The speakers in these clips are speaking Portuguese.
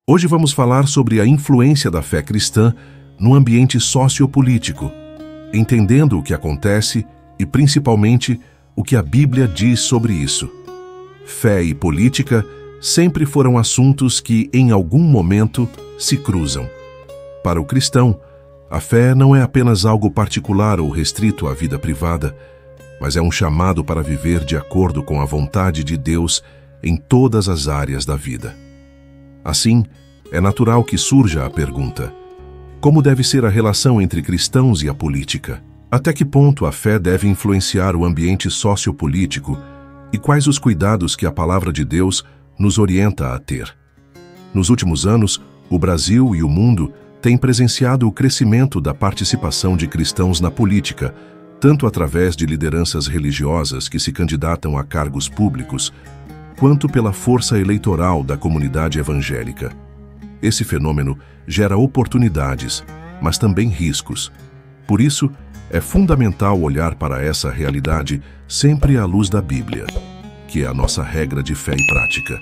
Hoje vamos falar sobre a influência da fé cristã no ambiente sociopolítico, entendendo o que acontece e, principalmente, o que a Bíblia diz sobre isso. Fé e política sempre foram assuntos que, em algum momento, se cruzam. Para o cristão, a fé não é apenas algo particular ou restrito à vida privada, mas é um chamado para viver de acordo com a vontade de Deus em todas as áreas da vida. Assim, é natural que surja a pergunta: como deve ser a relação entre cristãos e a política? Até que ponto a fé deve influenciar o ambiente sociopolítico e quais os cuidados que a palavra de Deus nos orienta a ter? Nos últimos anos, o Brasil e o mundo têm presenciado o crescimento da participação de cristãos na política, tanto através de lideranças religiosas que se candidatam a cargos públicos, quanto pela força eleitoral da comunidade evangélica. Esse fenômeno gera oportunidades, mas também riscos. Por isso, é fundamental olhar para essa realidade sempre à luz da Bíblia, que é a nossa regra de fé e prática.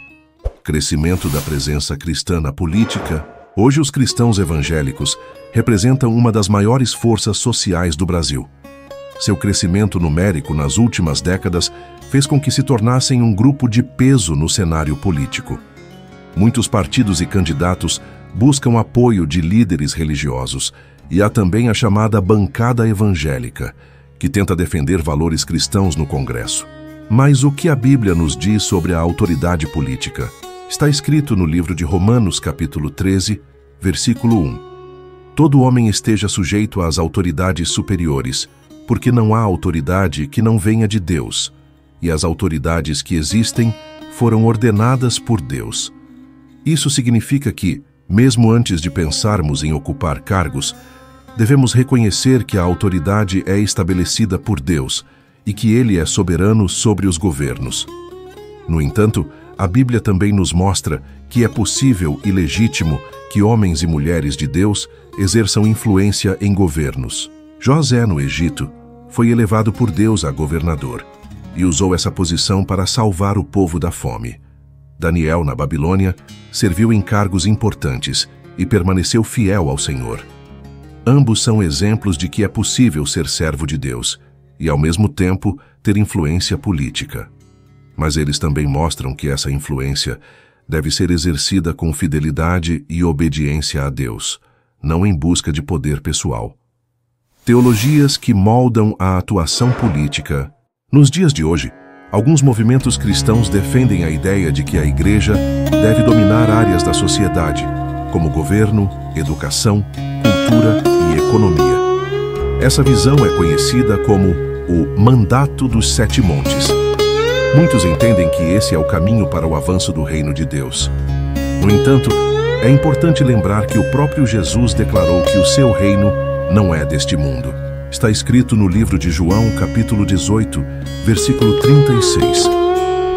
Crescimento da presença cristã na política. Hoje, os cristãos evangélicos representam uma das maiores forças sociais do Brasil. Seu crescimento numérico nas últimas décadas fez com que se tornassem um grupo de peso no cenário político. Muitos partidos e candidatos buscam apoio de líderes religiosos, e há também a chamada bancada evangélica, que tenta defender valores cristãos no Congresso. Mas o que a Bíblia nos diz sobre a autoridade política? Está escrito no livro de Romanos, capítulo 13, versículo 1. Todo homem esteja sujeito às autoridades superiores, porque não há autoridade que não venha de Deus, e as autoridades que existem foram ordenadas por Deus. Isso significa que, mesmo antes de pensarmos em ocupar cargos, devemos reconhecer que a autoridade é estabelecida por Deus e que Ele é soberano sobre os governos. No entanto, a Bíblia também nos mostra que é possível e legítimo que homens e mulheres de Deus exerçam influência em governos. José, no Egito, foi elevado por Deus a governador e usou essa posição para salvar o povo da fome. Daniel, na Babilônia, serviu em cargos importantes e permaneceu fiel ao Senhor. Ambos são exemplos de que é possível ser servo de Deus e, ao mesmo tempo, ter influência política. Mas eles também mostram que essa influência deve ser exercida com fidelidade e obediência a Deus, não em busca de poder pessoal. Teologias que moldam a atuação política. Nos dias de hoje, alguns movimentos cristãos defendem a ideia de que a Igreja deve dominar áreas da sociedade, como governo, educação, cultura e economia. Essa visão é conhecida como o Mandato dos Sete Montes. Muitos entendem que esse é o caminho para o avanço do reino de Deus. No entanto, é importante lembrar que o próprio Jesus declarou que o seu reino não é deste mundo. Está escrito no livro de João, capítulo 18, versículo 36.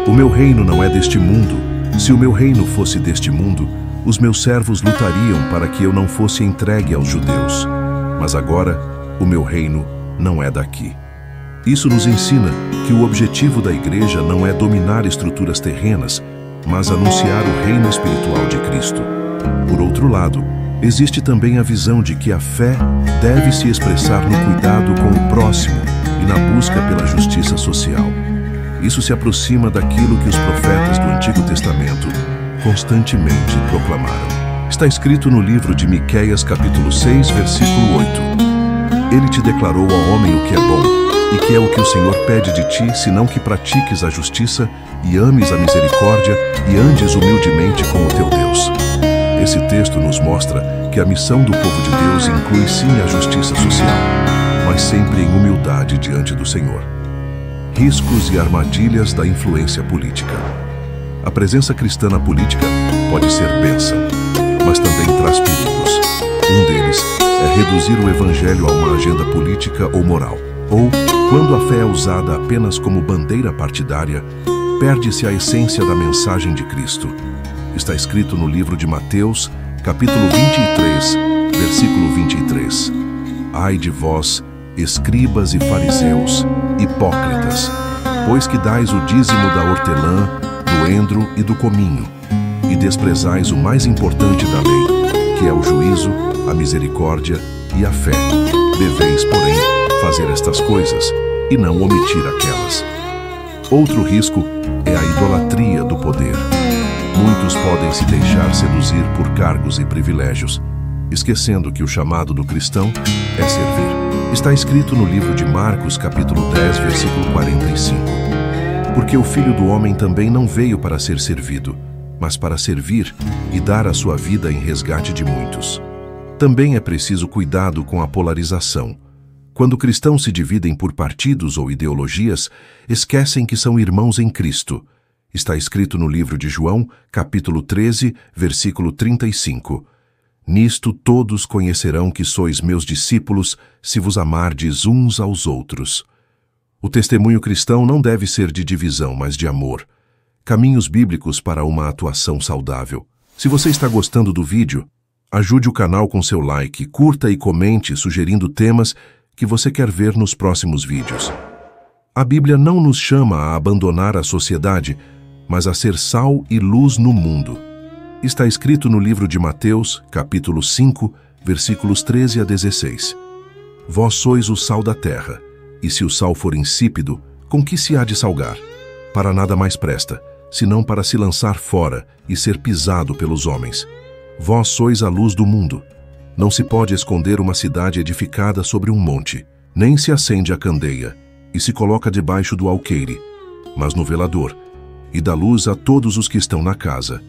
O meu reino não é deste mundo. Se o meu reino fosse deste mundo, os meus servos lutariam para que eu não fosse entregue aos judeus. Mas agora, o meu reino não é daqui. Isso nos ensina que o objetivo da Igreja não é dominar estruturas terrenas, mas anunciar o reino espiritual de Cristo. Por outro lado, existe também a visão de que a fé deve se expressar no cuidado com o próximo e na busca pela justiça social. Isso se aproxima daquilo que os profetas do Antigo Testamento constantemente proclamaram. Está escrito no livro de Miqueias, capítulo 6, versículo 8. Ele te declarou ao homem o que é bom, e que é o que o Senhor pede de ti, senão que pratiques a justiça e ames a misericórdia e andes humildemente com o teu Deus. Esse texto nos mostra que a missão do povo de Deus inclui sim a justiça social, mas sempre em humildade diante do Senhor. Riscos e armadilhas da influência política. A presença cristã na política pode ser bênção, mas também traz perigos. Um deles é reduzir o evangelho a uma agenda política ou moral. Ou, quando a fé é usada apenas como bandeira partidária, perde-se a essência da mensagem de Cristo. Está escrito no livro de Mateus, capítulo 23, versículo 23. Ai de vós, escribas e fariseus, hipócritas, pois que dais o dízimo da hortelã, do endro e do cominho, e desprezais o mais importante da lei, que é o juízo, a misericórdia e a fé. Deveis, porém, fazer estas coisas e não omitir aquelas. Outro risco é a idolatria do poder. Muitos podem se deixar seduzir por cargos e privilégios, esquecendo que o chamado do cristão é servir. Está escrito no livro de Marcos, capítulo 10, versículo 45. Porque o Filho do Homem também não veio para ser servido, mas para servir e dar a sua vida em resgate de muitos. Também é preciso cuidado com a polarização. Quando cristãos se dividem por partidos ou ideologias, esquecem que são irmãos em Cristo. Está escrito no livro de João, capítulo 13, versículo 35. Nisto todos conhecerão que sois meus discípulos, se vos amardes uns aos outros. O testemunho cristão não deve ser de divisão, mas de amor. Caminhos bíblicos para uma atuação saudável. Se você está gostando do vídeo, ajude o canal com seu like, curta e comente sugerindo temas que você quer ver nos próximos vídeos. A Bíblia não nos chama a abandonar a sociedade, mas a ser sal e luz no mundo. Está escrito no livro de Mateus, capítulo 5, versículos 13 a 16. Vós sois o sal da terra, e se o sal for insípido, com que se há de salgar? Para nada mais presta, senão para se lançar fora e ser pisado pelos homens. Vós sois a luz do mundo. Não se pode esconder uma cidade edificada sobre um monte, nem se acende a candeia, e se coloca debaixo do alqueire, mas no velador, e dá luz a todos os que estão na casa.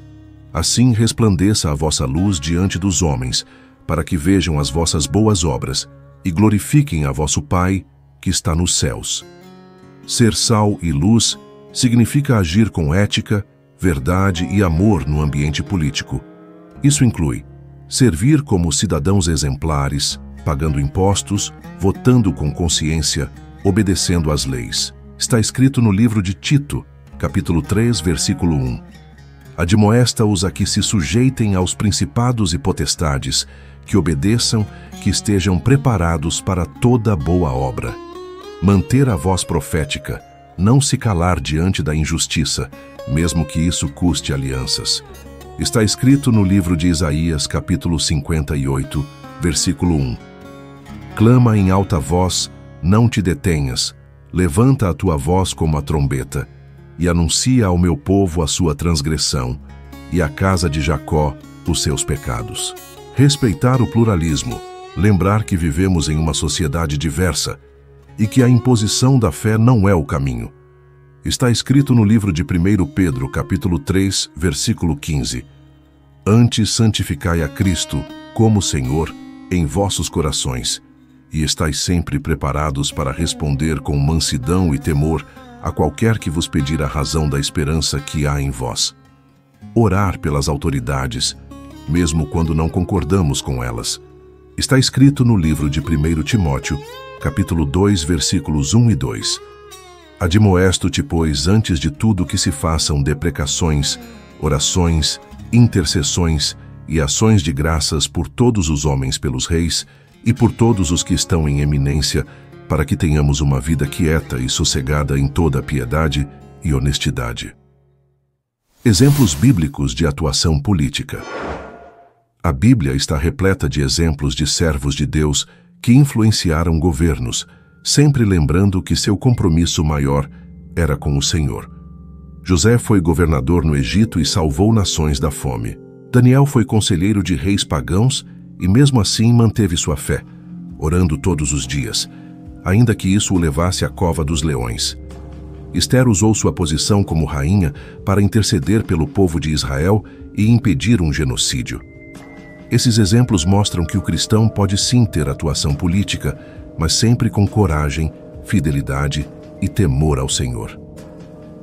Assim resplandeça a vossa luz diante dos homens, para que vejam as vossas boas obras, e glorifiquem a vosso Pai, que está nos céus. Ser sal e luz significa agir com ética, verdade e amor no ambiente político. Isso inclui servir como cidadãos exemplares, pagando impostos, votando com consciência, obedecendo às leis. Está escrito no livro de Tito, capítulo 3, versículo 1. Admoesta-os a que se sujeitem aos principados e potestades, que obedeçam, que estejam preparados para toda boa obra. Manter a voz profética, não se calar diante da injustiça, mesmo que isso custe alianças. Está escrito no livro de Isaías, capítulo 58, versículo 1. Clama em alta voz, não te detenhas, levanta a tua voz como a trombeta, e anuncia ao meu povo a sua transgressão, e à casa de Jacó os seus pecados. Respeitar o pluralismo, lembrar que vivemos em uma sociedade diversa, e que a imposição da fé não é o caminho. Está escrito no livro de 1 Pedro, capítulo 3, versículo 15. Antes santificai a Cristo, como Senhor, em vossos corações, e estais sempre preparados para responder com mansidão e temor a qualquer que vos pedir a razão da esperança que há em vós. Orar pelas autoridades, mesmo quando não concordamos com elas. Está escrito no livro de 1 Timóteo, capítulo 2, versículos 1 e 2. Admoesto-te, pois, antes de tudo que se façam deprecações, orações, intercessões e ações de graças por todos os homens pelos reis e por todos os que estão em eminência, para que tenhamos uma vida quieta e sossegada em toda a piedade e honestidade. Exemplos bíblicos de atuação política. A Bíblia está repleta de exemplos de servos de Deus que influenciaram governos, sempre lembrando que seu compromisso maior era com o Senhor. José foi governador no Egito e salvou nações da fome. Daniel foi conselheiro de reis pagãos e mesmo assim manteve sua fé, orando todos os dias, ainda que isso o levasse à cova dos leões. Ester usou sua posição como rainha para interceder pelo povo de Israel e impedir um genocídio. Esses exemplos mostram que o cristão pode sim ter atuação política, mas sempre com coragem, fidelidade e temor ao Senhor.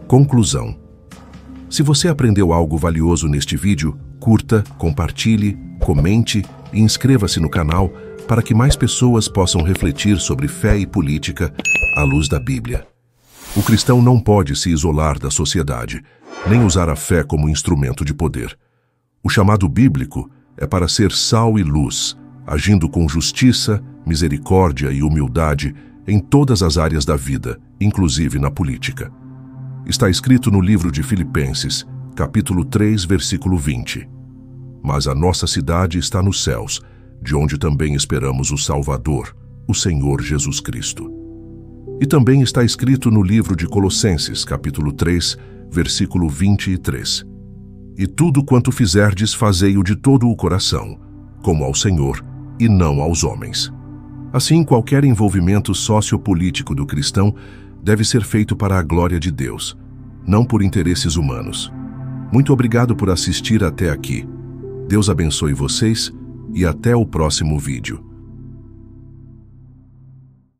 Conclusão. Se você aprendeu algo valioso neste vídeo, curta, compartilhe, comente e inscreva-se no canal para que mais pessoas possam refletir sobre fé e política à luz da Bíblia. O cristão não pode se isolar da sociedade, nem usar a fé como instrumento de poder. O chamado bíblico é para ser sal e luz, agindo com justiça, misericórdia e humildade em todas as áreas da vida, inclusive na política. Está escrito no livro de Filipenses, capítulo 3, versículo 20. Mas a nossa cidade está nos céus, de onde também esperamos o Salvador, o Senhor Jesus Cristo. E também está escrito no livro de Colossenses, capítulo 3, versículo 23. E tudo quanto fizerdes, fazei-o de todo o coração, como ao Senhor e não aos homens. Assim, qualquer envolvimento sociopolítico do cristão deve ser feito para a glória de Deus, não por interesses humanos. Muito obrigado por assistir até aqui. Deus abençoe vocês e até o próximo vídeo.